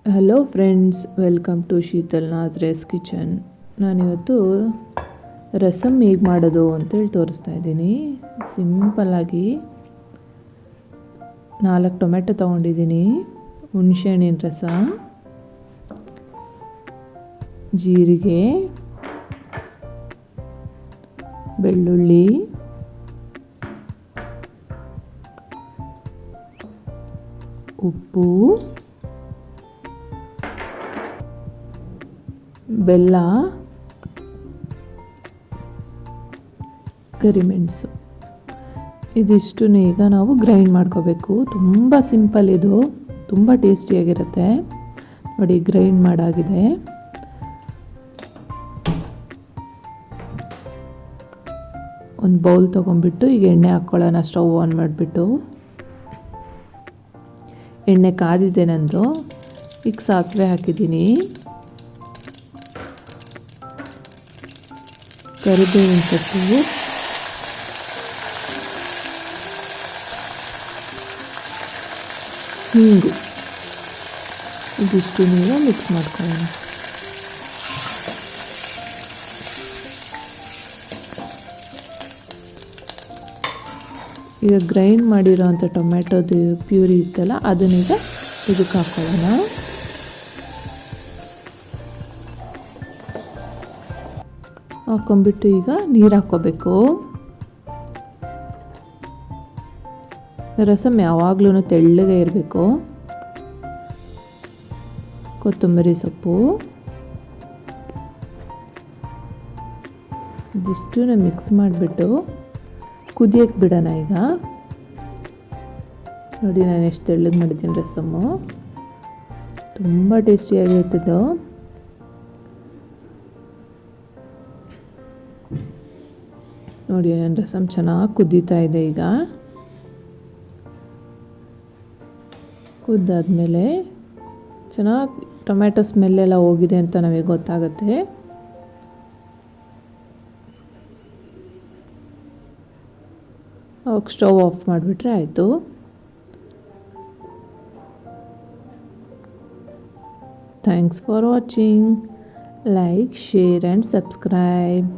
Hello friends, welcome to Sheetalnath ರೇಸ್ kitchen. ನಾನಿವತ್ತು ರಸಮ್ ಹೇಗೆ ಮಾಡೋದು ಅಂತೇಳಿ ತೋರಿಸ್ತಾ ಇದ್ದೀನಿ. ಸಿಂಪಲ್ಲಾಗಿ 4 ಟೊಮೆಟೊ ತೊಗೊಂಡಿದ್ದೀನಿ, ಹುಣಸೆಹಣ್ಣಿನ ರಸ, ಜೀರಿಗೆ, ಬೆಳ್ಳುಳ್ಳಿ, ಉಪ್ಪು, ಬೆಲ್ಲ, ಕರಿಮೆಣಸು. ಇದಿಷ್ಟು ಈಗ ನಾವು ಗ್ರೈಂಡ್ ಮಾಡ್ಕೋಬೇಕು. ತುಂಬ ಸಿಂಪಲ್ ಇದು, ತುಂಬ ಟೇಸ್ಟಿಯಾಗಿರುತ್ತೆ. ನೋಡಿ, ಗ್ರೈಂಡ್ ಮಾಡಾಗಿದೆ. ಒಂದು ಬೌಲ್ ತೊಗೊಂಡ್ಬಿಟ್ಟು ಈಗ ಎಣ್ಣೆ ಹಾಕ್ಕೊಳ್ಳೋಣ. ಸ್ಟವ್ ಆನ್ ಮಾಡಿಬಿಟ್ಟು ಎಣ್ಣೆ ಕಾದಿದೆ ನಂದು. ಈಗ ಸಾಸಿವೆ ಹಾಕಿದ್ದೀನಿ, ಕರಿಬೇವಿನ ಸೊಪ್ಪು, ಹಿಂಗು, ಇದಿಷ್ಟು ನೀವು ಮಿಕ್ಸ್ ಮಾಡ್ಕೊಳ್ಳೋಣ. ಈಗ ಗ್ರೈಂಡ್ ಮಾಡಿರೋವಂಥ ಟೊಮೆಟೊದು ಪ್ಯೂರಿ ಇತ್ತಲ್ಲ, ಅದನ್ನೀಗ ಇದಕ್ಕೆ ಹಾಕ್ಕೊಳ್ಳೋಣ. ಹಾಕ್ಕೊಂಬಿಟ್ಟು ಈಗ ನೀರು ಹಾಕ್ಕೋಬೇಕು. ರಸಮ್ ಯಾವಾಗ್ಲೂ ತೆಳ್ಳಗೆ ಇರಬೇಕು. ಕೊತ್ತಂಬರಿ ಸೊಪ್ಪು, ಇದಿಷ್ಟು ಮಿಕ್ಸ್ ಮಾಡಿಬಿಟ್ಟು ಕುದಿಯಕ್ಕೆ ಬಿಡೋಣ. ಈಗ ನೋಡಿ, ನಾನು ಎಷ್ಟು ತೆಳ್ಳಗೆ ಮಾಡಿದ್ದೀನಿ ರಸಮ್ಮು. ತುಂಬ ಟೇಸ್ಟಿಯಾಗಿರ್ತದೆ. ನೋಡಿ, ನನ್ನ ರಸಮ್ ಚೆನ್ನಾಗಿ ಕುದೀತಾ ಇದೆ. ಈಗ ಕುದ್ದಾದ್ಮೇಲೆ ಚೆನ್ನಾಗಿ ಟೊಮೆಟೊ ಸ್ಮೆಲ್ಲೆಲ್ಲ ಹೋಗಿದೆ ಅಂತ ನಮಗೆ ಗೊತ್ತಾಗುತ್ತೆ. ಅವಾಗ ಸ್ಟವ್ ಆಫ್ ಮಾಡಿಬಿಟ್ರೆ ಆಯಿತು. Thanks for watching. Like, share and subscribe.